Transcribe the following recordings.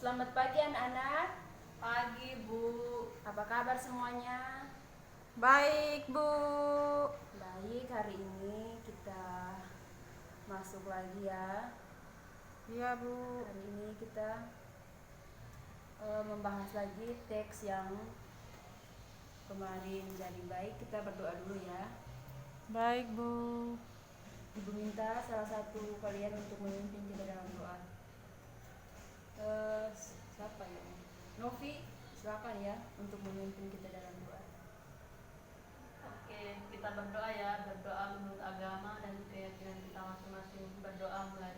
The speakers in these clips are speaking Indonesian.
Selamat pagi anak-anak. Pagi, Bu. Apa kabar semuanya? Baik, Bu. Baik, hari ini kita masuk lagi ya. Iya, Bu. Hari ini kita membahas lagi teks yang kemarin jadi baik. Kita berdoa dulu ya. Baik, Bu. Ibu minta salah satu kalian untuk memimpin kita dalam doa. Siapa ya? Novi, silakan ya untuk memimpin kita dalam doa. Oke, kita berdoa ya. Berdoa menurut agama dan keyakinan kita masing-masing. Berdoa mulai.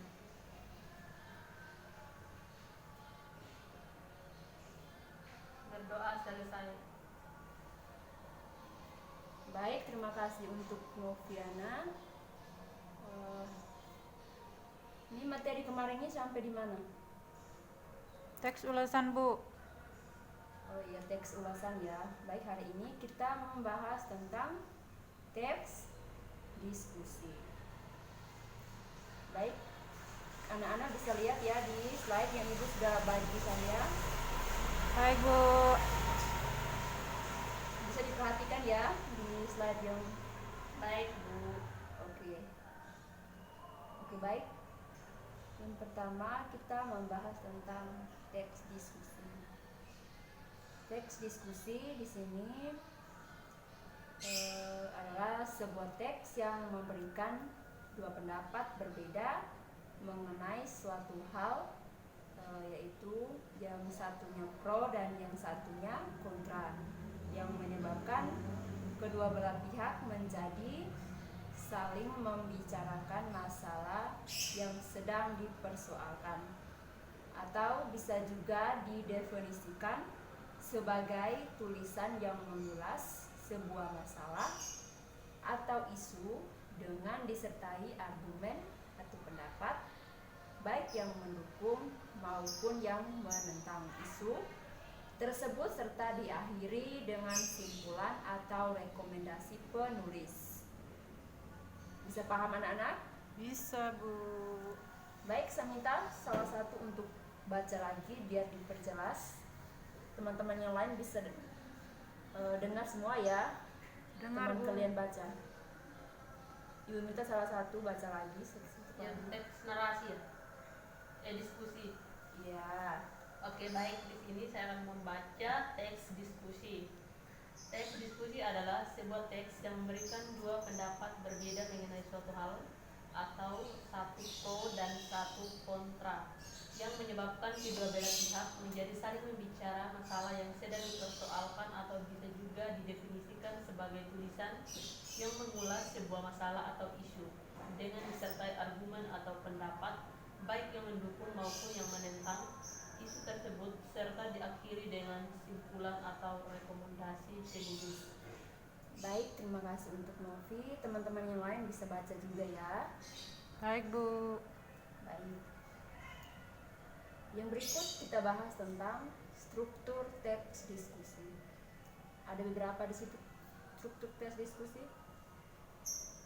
Berdoa selesai. Baik, terima kasih untuk Noviana. Ini materi kemarin ini sampai di mana? Teks ulasan, Bu. Oh iya, teks ulasan ya. Baik, hari ini kita membahas tentang teks diskusi. Baik, anak-anak bisa lihat ya di slide yang ibu sudah bagi saya. Baik, Bu. Bisa diperhatikan ya di slide yang Baik, Bu. Oke, baik. Yang pertama kita membahas tentang teks diskusi. Teks diskusi di sini adalah sebuah teks yang memberikan dua pendapat berbeda mengenai suatu hal, yaitu yang satunya pro dan yang satunya kontra, yang menyebabkan kedua belah pihak menjadi saling membicarakan masalah yang sedang dipersoalkan, atau bisa juga didefinisikan sebagai tulisan yang mengulas sebuah masalah atau isu dengan disertai argumen atau pendapat baik yang mendukung maupun yang menentang isu tersebut, serta diakhiri dengan simpulan atau rekomendasi penulis. Bisa paham anak-anak? Bisa, Bu. Baik, saya minta salah satu untuk baca lagi biar diperjelas. Teman-teman yang lain bisa dengar semua ya. Dengar, Teman Bu. kalian baca. Ibu minta salah satu baca lagi. Yang teks narasi ya? Diskusi. Iya. Oke, baik. Di sini saya akan membaca teks diskusi. Teks diskusi adalah sebuah teks yang memberikan dua pendapat berbeda mengenai suatu hal atau satu pro dan satu kontra, yang menyebabkan kedua belah pihak menjadi saling membicara masalah yang sedang dipersoalkan, atau bisa juga didefinisikan sebagai tulisan yang mengulas sebuah masalah atau isu dengan disertai argumen atau pendapat baik yang mendukung maupun yang menentang isu tersebut, serta diakhiri dengan simpulan atau rekomendasi penulis. Baik, terima kasih untuk Novi. Teman-teman yang lain bisa baca juga ya. Baik, Bu. Baik. Yang berikut kita bahas tentang struktur teks diskusi. Ada beberapa di situ struktur teks diskusi.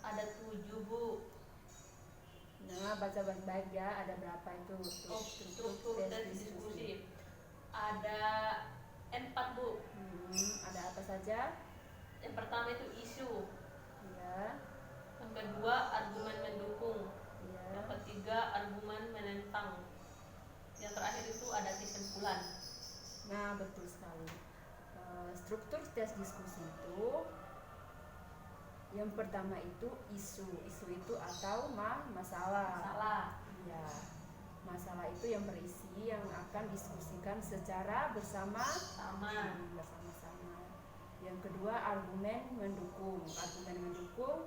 Ada 7, Bu. Nah, baca baik-baik ya. Ada berapa itu Struktur teks diskusi. Ada 4, Bu. Ada apa saja? Yang pertama itu isu. Ya. Yang kedua argumen mendukung. Ya. Yang ketiga argumen menentang. Yang terakhir itu ada kesimpulan. Nah, betul sekali. Struktur teks diskusi itu yang pertama itu isu. Isu itu atau masalah. Ya. Masalah itu yang berisi yang akan diskusikan secara bersama-sama. Yang kedua argumen mendukung. Argumen mendukung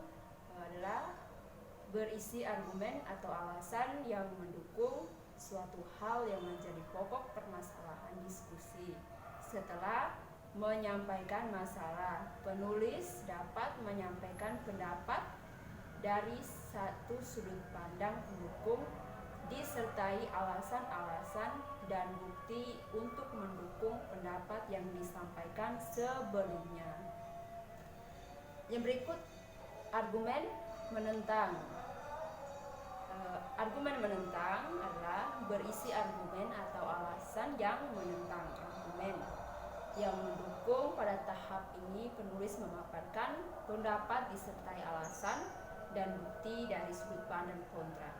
adalah berisi argumen atau alasan yang mendukung suatu hal yang menjadi pokok permasalahan diskusi. Setelah menyampaikan masalah, penulis dapat menyampaikan pendapat dari satu sudut pandang pendukung disertai alasan-alasan dan bukti untuk mendukung pendapat yang disampaikan sebelumnya. Yang berikut argumen menentang. Argumen menentang adalah berisi argumen atau alasan yang menentang argumen yang mendukung. Pada tahap ini penulis memaparkan pendapat disertai alasan dan bukti dari sudut pandang kontra.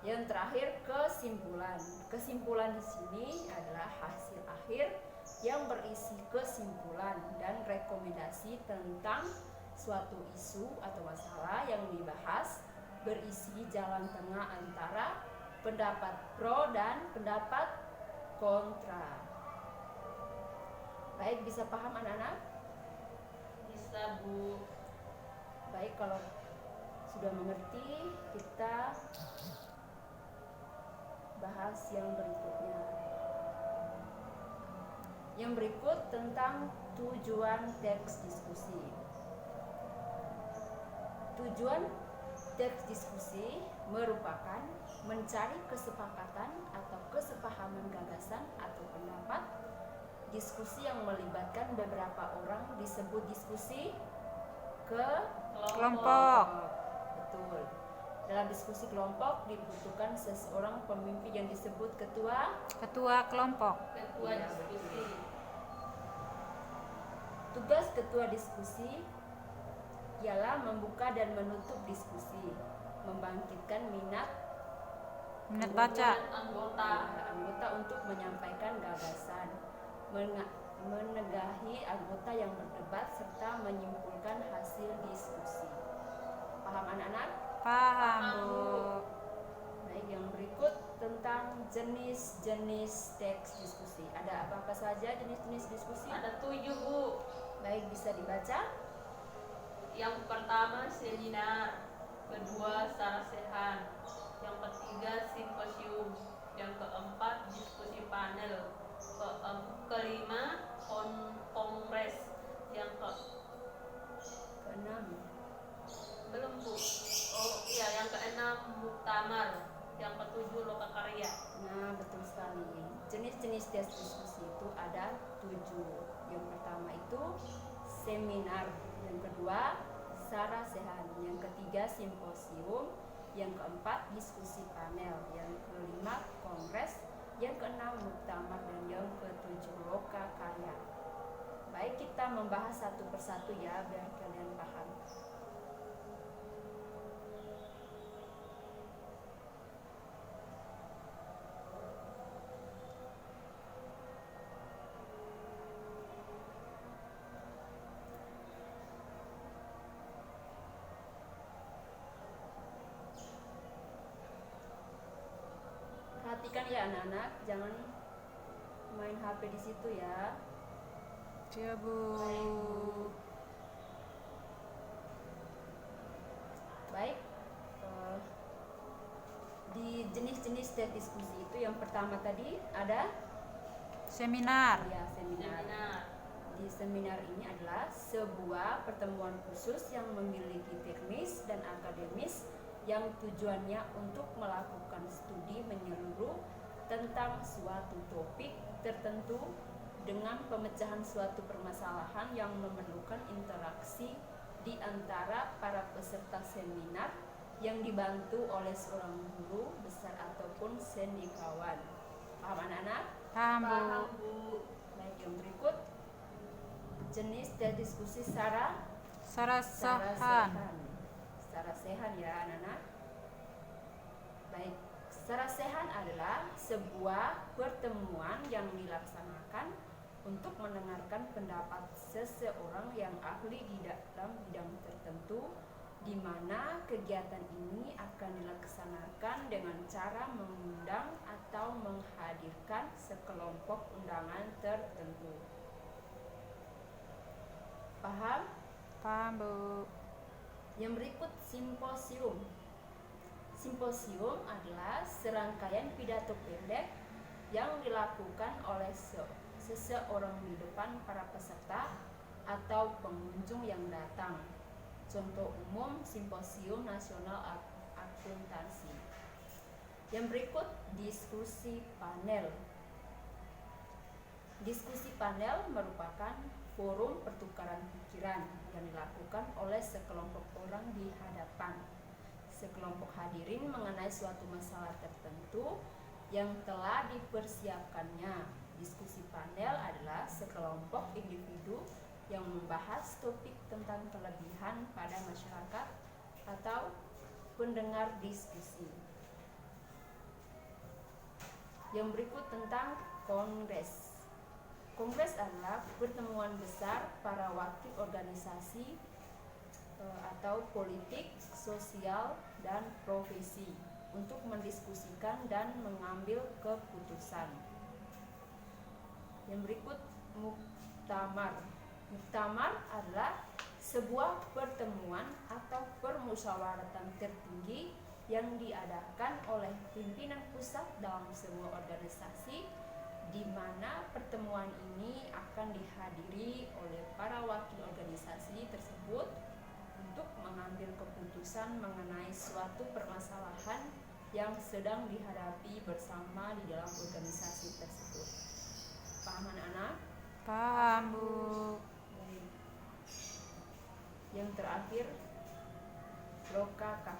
Yang terakhir, kesimpulan. Kesimpulan di sini adalah hasil akhir yang berisi kesimpulan dan rekomendasi tentang suatu isu atau masalah yang dibahas, berisi jalan tengah antara pendapat pro dan pendapat kontra. Baik, bisa paham anak-anak? Bisa, Bu. Baik, kalau sudah mengerti, kita bahas yang berikutnya. Yang berikut tentang tujuan teks diskusi. Tujuan teks diskusi merupakan mencari kesepakatan atau kesepahaman gagasan atau pendapat. Diskusi yang melibatkan beberapa orang disebut diskusi Kelompok. Betul. Dalam diskusi kelompok dibutuhkan seseorang pemimpin yang disebut ketua kelompok. Ketua Iya, diskusi. Tugas ketua diskusi ialah membuka dan menutup diskusi, membangkitkan minat Baca. Anggota. untuk menyampaikan gagasan, menegahi anggota yang berdebat serta menyimpulkan hasil diskusi. Paham anak-anak? Paham, Bu. Baik, yang berikut tentang jenis-jenis teks diskusi. Ada apa-apa saja jenis-jenis diskusi? Ada 7, Bu. Baik, bisa dibaca. Yang pertama seminar, kedua sarasehan, yang ketiga simposium, yang keempat diskusi panel, kelima kongres, yang Keenam. belum, Bu. Oh iya, yang keenam muktamar, yang ketujuh lokakarya. Nah, betul sekali. Jenis-jenis tes diskusi itu ada 7. Yang pertama itu seminar, yang kedua sarasehan, yang ketiga simposium, yang keempat diskusi panel, yang kelima kongres, yang keenam muktamar, dan yang ketujuh lokakarya. Baik, kita membahas satu persatu ya biar kalian paham. Perhatikan ya anak-anak, jangan main HP di situ ya. Iya, Bu. Baik, di jenis-jenis tes diskusi itu yang pertama tadi ada Seminar. ya seminar. Di seminar ini adalah sebuah pertemuan khusus yang memiliki teknis dan akademis yang tujuannya untuk melakukan studi menyeluruh tentang suatu topik tertentu dengan pemecahan suatu permasalahan yang memerlukan interaksi di antara para peserta seminar yang dibantu oleh seorang guru besar ataupun sendikawan. Paham anak-anak? Paham, Bu. Paham, Bu. Baik, yang berikut jenis tes diskusi Sarasehan. Sarasehan ya anak-anak. Baik, sarasehan adalah sebuah pertemuan yang dilaksanakan untuk mendengarkan pendapat seseorang yang ahli di dalam bidang tertentu, di mana kegiatan ini akan dilaksanakan dengan cara mengundang atau menghadirkan sekelompok undangan tertentu. Paham? Paham, Bu. Yang berikut simposium. Simposium adalah serangkaian pidato pendek yang dilakukan oleh seseorang di depan para peserta atau pengunjung yang datang. Contoh umum simposium nasional akuntansi. Yang berikut diskusi panel. Diskusi panel merupakan forum pertukaran pikiran yang dilakukan oleh sekelompok orang di hadapan sekelompok hadirin mengenai suatu masalah tertentu yang telah dipersiapkannya. Diskusi panel adalah sekelompok individu yang membahas topik tentang kelebihan pada masyarakat atau pendengar diskusi. Yang berikut tentang kongres. Kongres adalah pertemuan besar para wakil organisasi atau politik, sosial, dan profesi untuk mendiskusikan dan mengambil keputusan. Yang berikut muktamar. Muktamar adalah sebuah pertemuan atau permusyawaratan tertinggi yang diadakan oleh pimpinan pusat dalam sebuah organisasi, di mana pertemuan ini akan dihadiri oleh para wakil organisasi tersebut untuk mengambil keputusan mengenai suatu permasalahan yang sedang dihadapi bersama di dalam organisasi tersebut. Paham anak-anak? Paham, Bu. Yang terakhir, lokakaka.